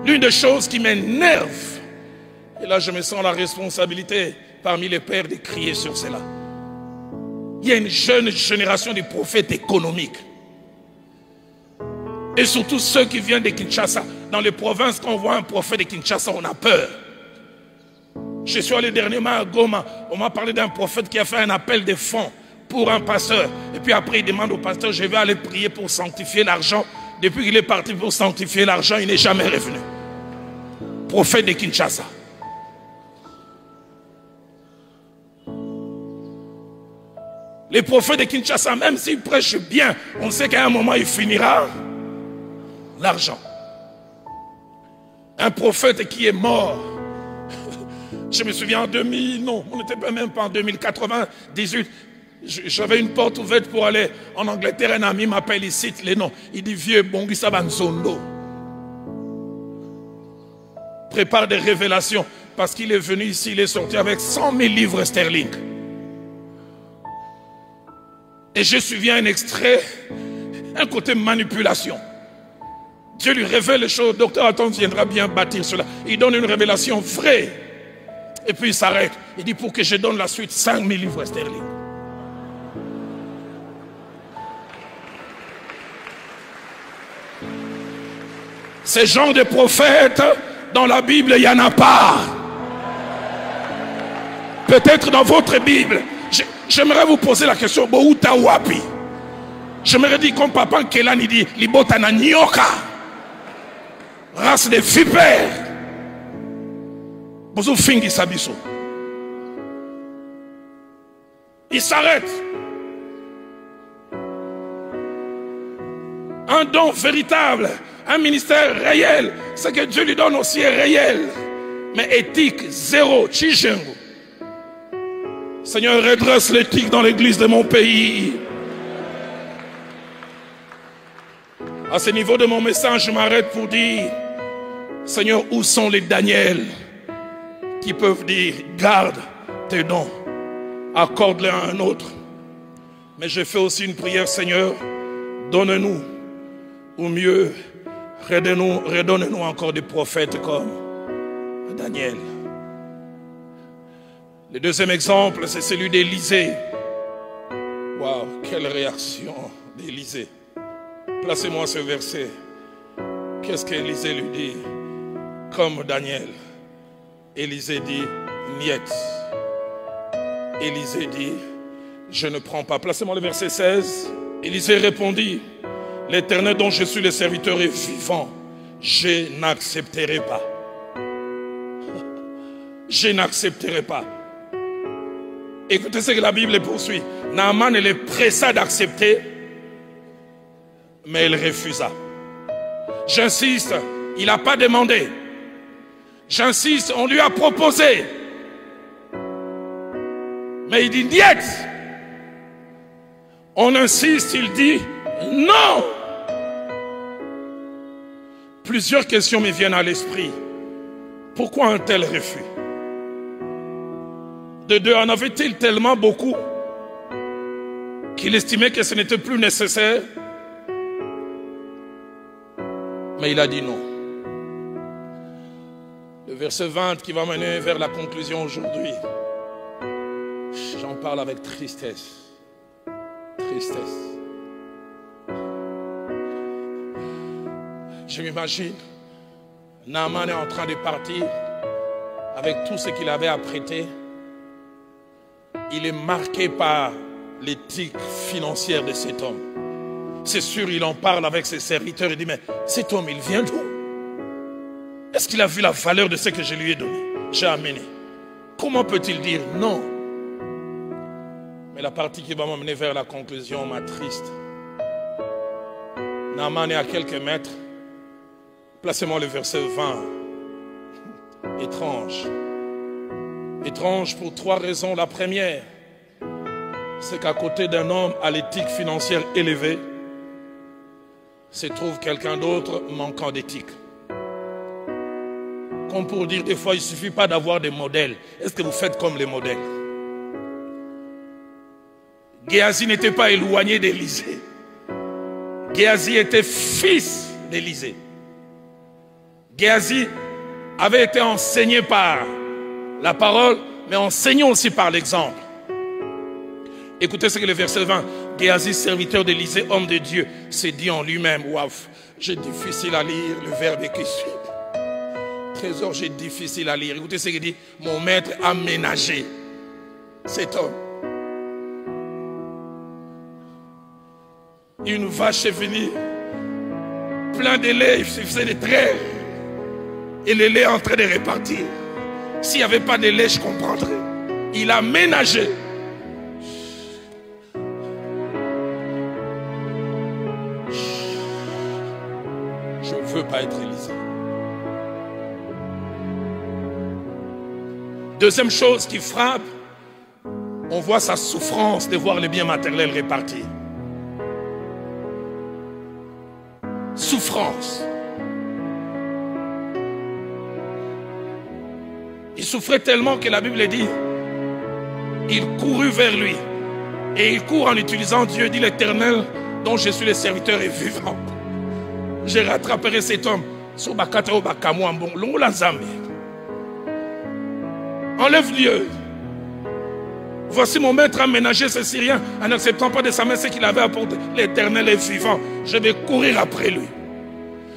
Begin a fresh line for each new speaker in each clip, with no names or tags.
L'une des choses qui m'énerve, et là je me sens la responsabilité parmi les pères de crier sur cela. Il y a une jeune génération de prophètes économiques. Et surtout ceux qui viennent de Kinshasa. Dans les provinces, quand on voit un prophète de Kinshasa, on a peur. Je suis allé dernièrement à Goma. On m'a parlé d'un prophète qui a fait un appel de fonds pour un pasteur. Et puis après, il demande au pasteur, je vais aller prier pour sanctifier l'argent. Depuis qu'il est parti pour sanctifier l'argent, il n'est jamais revenu. Prophète de Kinshasa. Les prophètes de Kinshasa, même s'ils prêchent bien, on sait qu'à un moment, il finira l'argent. Un prophète qui est mort. Je me souviens en 2000, non, on n'était même pas en 2098. J'avais une porte ouverte pour aller en Angleterre. Un ami m'appelle, il cite les noms. Il dit, vieux Bongisa Banzondo. Prépare des révélations. Parce qu'il est venu ici, il est sorti avec 100 000 livres sterling. Et je suivi un extrait, un côté manipulation. Dieu lui révèle les choses. Docteur Aton viendra bien bâtir cela. Il donne une révélation vraie. Et puis il s'arrête. Il dit, pour que je donne la suite, 5 000 livres sterling. Ces genres de prophètes, dans la Bible, il n'y en a pas. Peut-être dans votre Bible. J'aimerais vous poser la question, Bouta Wapi. J'aimerais dire comme papa Kelani dit, Libota na nyoka. Race de vipères. Bozo fingi sabiso. Il s'arrête. Un don véritable, un ministère réel. Ce que Dieu lui donne aussi est réel. Mais éthique, zéro, chijengo. Seigneur, redresse l'éthique dans l'église de mon pays. À ce niveau de mon message, je m'arrête pour dire, Seigneur, où sont les Daniel qui peuvent dire, garde tes dons, accorde-les à un autre. Mais je fais aussi une prière, Seigneur, donne-nous, ou mieux, redonne-nous encore des prophètes comme Daniel. Le deuxième exemple, c'est celui d'Élisée. Waouh, quelle réaction d'Élisée. Placez-moi ce verset. Qu'est-ce qu'Élisée lui dit? Comme Daniel. Élisée dit, niet. Élisée dit, je ne prends pas. Placez-moi le verset 16. Élisée répondit, l'Éternel dont je suis le serviteur est vivant. Je n'accepterai pas. Je n'accepterai pas. Écoutez ce que la Bible poursuit. Naaman, elle est pressa d'accepter, mais elle refusa. J'insiste, il n'a pas demandé. J'insiste, on lui a proposé. Mais il dit niet. On insiste, il dit non. Plusieurs questions me viennent à l'esprit. Pourquoi un tel refus? De deux, en avait-il tellement beaucoup qu'il estimait que ce n'était plus nécessaire? Mais il a dit non. Le verset 20 qui va mener vers la conclusion aujourd'hui. J'en parle avec tristesse. Tristesse. Je m'imagine, Naaman est en train de partir avec tout ce qu'il avait apprêté. Il est marqué par l'éthique financière de cet homme. C'est sûr, il en parle avec ses serviteurs. Il dit, mais cet homme, il vient d'où? Est-ce qu'il a vu la valeur de ce que je lui ai donné? J'ai amené. Comment peut-il dire non? Mais la partie qui va m'amener vers la conclusion m'attriste. Naaman est à quelques mètres. Placez-moi le verset 20. Étrange. Étrange pour trois raisons. La première, c'est qu'à côté d'un homme à l'éthique financière élevée, se trouve quelqu'un d'autre manquant d'éthique. Comme pour dire des fois, il ne suffit pas d'avoir des modèles. Est-ce que vous faites comme les modèles? Géasi n'était pas éloigné d'Élisée. Géasi était fils d'Élisée. Géasi avait été enseigné par la parole, mais enseignant aussi par l'exemple. Écoutez ce que le verset 20, Géasi, serviteur d'Élisée, homme de Dieu, s'est dit en lui-même, waouh, j'ai difficile à lire le verbe qui suit. Trésor, j'ai difficile à lire. Écoutez ce qu'il dit, mon maître a ménagé cet homme. Une vache est venue, plein de lait, il faisait des traits. Et le lait est en train de repartir. S'il n'y avait pas de lait, je comprendrais. Il a ménagé. Je ne veux pas être Élisée. Deuxième chose qui frappe, on voit sa souffrance de voir les biens matériels répartis. Souffrance. Il souffrait tellement que la Bible dit, il courut vers lui. Et il court en utilisant Dieu, dit l'Éternel, dont je suis le serviteur et vivant. Je rattraperai cet homme. Enlève Dieu. Voici mon maître a ménagé ce Syrien en n'acceptant pas de sa main ce qu'il avait apporté. L'Éternel est vivant. Je vais courir après lui.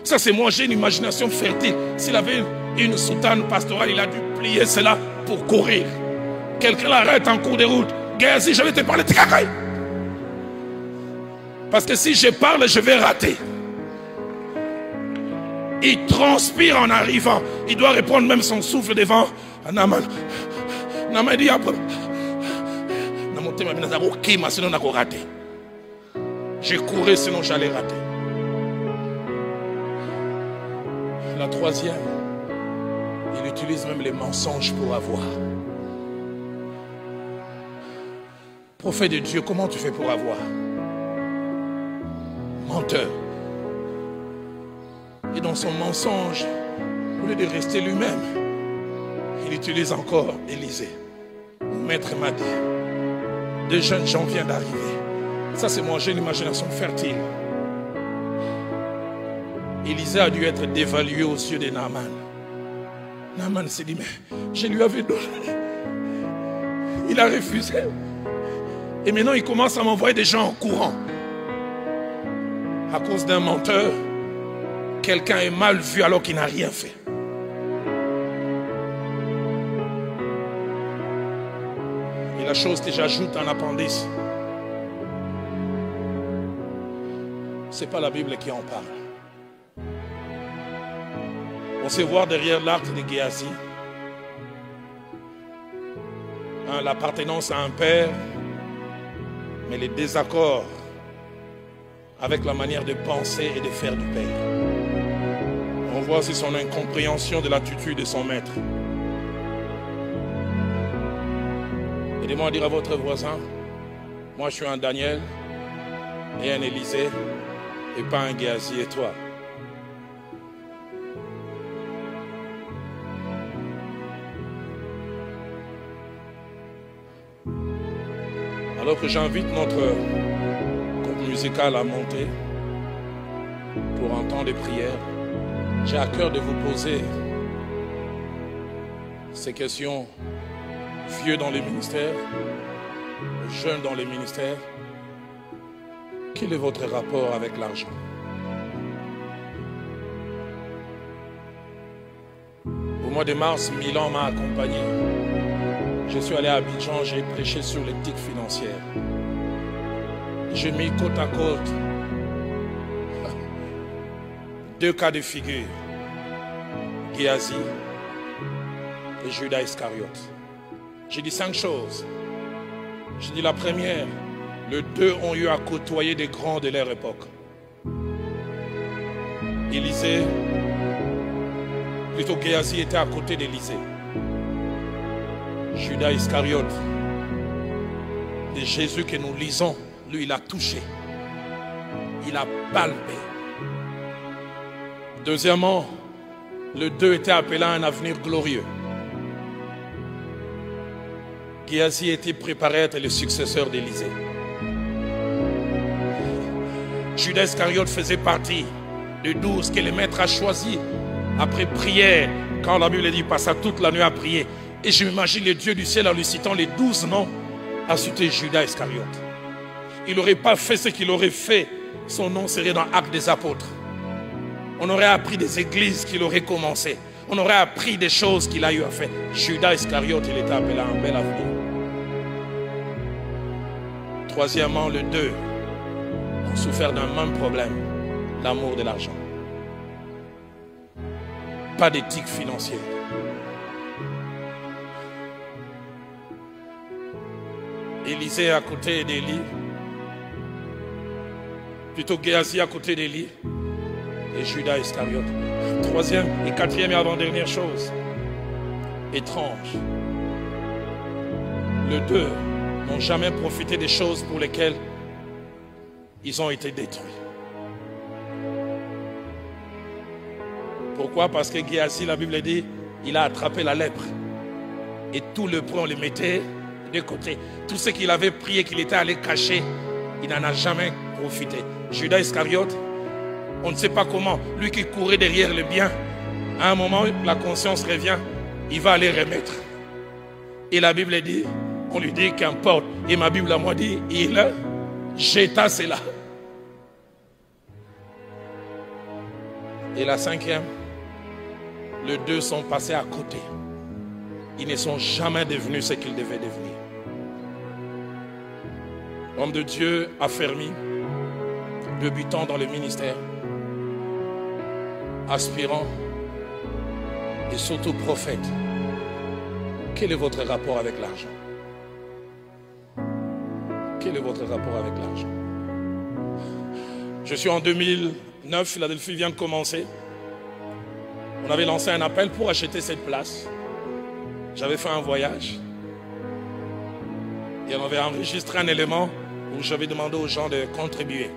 Ça, c'est moi, j'ai une imagination fertile. S'il avait une soutane pastorale, il a dû plier cela pour courir. Quelqu'un l'arrête en cours de route. Géasi, je vais te parler de cacaille. Parce que si je parle, je vais rater. Il transpire en arrivant. Il doit reprendre même son souffle devant Naaman. Naaman dit après. J'ai couru sinon j'allais rater. La troisième, il utilise même les mensonges pour avoir. Prophète de Dieu, comment tu fais pour avoir? Menteur. Et dans son mensonge, au lieu de rester lui-même, il utilise encore Élisée. Mon maître m'a dit, deux jeunes gens viennent d'arriver. Ça, c'est moi, j'ai une imagination fertile. Élisée a dû être dévalué aux yeux de Naaman. Naaman s'est dit, mais je lui avais donné. Il a refusé. Et maintenant, il commence à m'envoyer des gens en courant. À cause d'un menteur, quelqu'un est mal vu alors qu'il n'a rien fait. Et la chose que j'ajoute en appendice, ce n'est pas la Bible qui en parle. On sait voir derrière l'arc de Géasi l'appartenance à un père, mais les désaccords avec la manière de penser et de faire du père. On voit aussi son incompréhension de l'attitude de son maître. Aidez-moi à dire à votre voisin, moi je suis un Daniel et un Élisée et pas un Géasi et toi. Alors que j'invite notre groupe musical à monter pour un temps de prière, j'ai à cœur de vous poser ces questions. Vieux dans les ministères, jeunes dans les ministères, quel est votre rapport avec l'argent? Au mois de mars, Milan m'a accompagné. Je suis allé à Abidjan, j'ai prêché sur l'éthique financière. J'ai mis côte à côte deux cas de figure, Géasi et Judas Iscariote. J'ai dit 5 choses. J'ai dit la première, les deux ont eu à côtoyer des grands de leur époque. Élisée, plutôt Géasi était à côté d'Élisée. Judas Iscariote, de Jésus que nous lisons, lui il a touché, il a palpé. Deuxièmement, les deux étaient appelés à un avenir glorieux. Géasi était préparé à être le successeur d'Élisée. Judas Iscariote faisait partie des 12 que le maître a choisi Après prière, quand la Bible dit, il passa toute la nuit à prier. Et je m'imagine le Dieu du ciel en lui citant les 12 noms, a cité Judas Iscariote. Il n'aurait pas fait ce qu'il aurait fait, son nom serait dans Actes des Apôtres. On aurait appris des églises qu'il aurait commencé. On aurait appris des choses qu'il a eu à faire. Judas Iscariote, il était appelé à un bel avenir. Troisièmement, les deux ont souffert d'un même problème, l'amour de l'argent. Pas d'éthique financière. Élisée à côté d'Élie, plutôt Géasi à côté d'Élie, et Judas Iscariote. Troisième et quatrième et avant-dernière chose, étrange. Les deux n'ont jamais profité des choses pour lesquelles ils ont été détruits. Pourquoi? Parce que Géasi, la Bible dit, il a attrapé la lèpre. Et tout le prix, on les mettait de côté. Tout ce qu'il avait prié, qu'il était allé cacher, il n'en a jamais profité. Judas Iscariote, on ne sait pas comment, lui qui courait derrière le bien, à un moment, la conscience revient, il va aller remettre. Et la Bible dit, on lui dit qu'importe. Et ma Bible à moi dit, il jeta cela. Et la cinquième, les deux sont passés à côté. Ils ne sont jamais devenus ce qu'ils devaient devenir. L'homme de Dieu affermi, débutant dans le ministère, aspirant et surtout prophète. Quel est votre rapport avec l'argent? Quel est votre rapport avec l'argent? Je suis en 2009, Philadelphie vient de commencer. On avait lancé un appel pour acheter cette place. J'avais fait un voyage. Et on avait enregistré un élément où j'avais demandé aux gens de contribuer.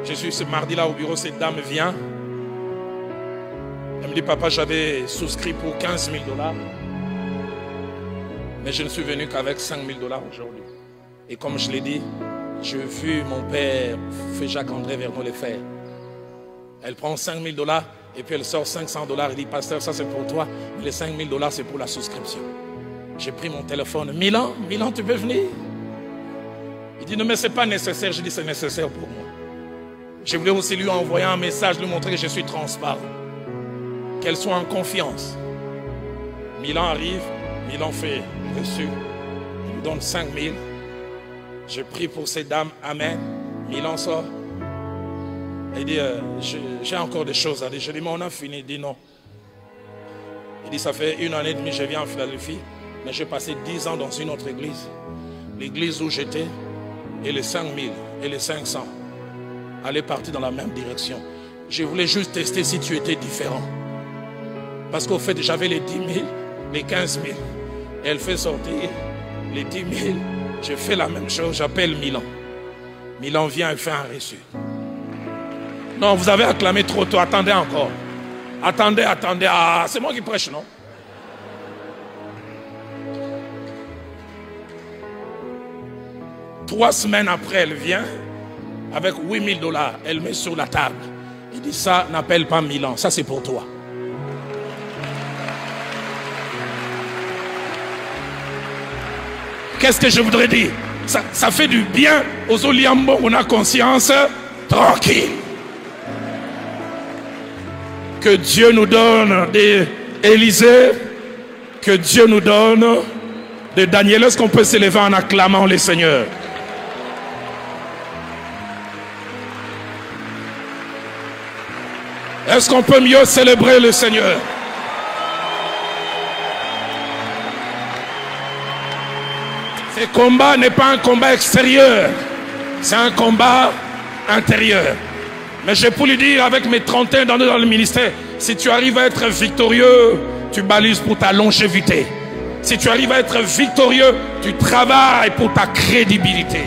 Je suis ce mardi-là au bureau, cette dame vient. Elle me dit, papa, j'avais souscrit pour 15 000 $. Mais je ne suis venu qu'avec 5 000 $ aujourd'hui. Et comme je l'ai dit, j'ai vu mon père, Feu Jacques-André Vernon, le faire. Elle prend 5 000 $ et puis elle sort 500 $. Elle dit, pasteur, ça c'est pour toi, mais les 5 000 $ c'est pour la souscription. J'ai pris mon téléphone. Milan, tu peux venir? Il dit, non, mais ce n'est pas nécessaire. Je dis, c'est nécessaire pour moi. Je voulais aussi lui envoyer un message, lui montrer que je suis transparent. Qu'elle soit en confiance. Milan arrive, Milan fait reçu. Il lui donne 5 000. Je prie pour ces dames, amen. Milan sort. Il dit, j'ai encore des choses à dire. Je dis, mais on a fini. Il dit, non. Il dit, ça fait 1 an et demie que je viens en Philadelphie, mais j'ai passé 10 ans dans une autre église. L'église où j'étais, et les 5 000 et les 500 allaient partir dans la même direction. Je voulais juste tester si tu étais différent. Parce qu'au fait, j'avais les 10 000, les 15 000. Et elle fait sortir les 10 000. Je fais la même chose, j'appelle Milan. Milan vient et fait un reçu. Non, vous avez acclamé trop tôt, attendez encore. Attendez. Ah, c'est moi qui prêche, non? Trois semaines après, elle vient avec 8 000 $. Elle met sur la table. Il dit, ça n'appelle pas Milan, ça c'est pour toi. Qu'est-ce que je voudrais dire? Ça fait du bien aux Oliambo, on a conscience tranquille. Que Dieu nous donne des Élisée, que Dieu nous donne de Daniel. Est-ce qu'on peut s'élever en acclamant les seigneurs? Est-ce qu'on peut mieux célébrer le Seigneur? Ce combat n'est pas un combat extérieur, c'est un combat intérieur. Mais je peux lui dire, avec mes 31 d'années dans le ministère, si tu arrives à être victorieux, tu balises pour ta longévité. Si tu arrives à être victorieux, tu travailles pour ta crédibilité.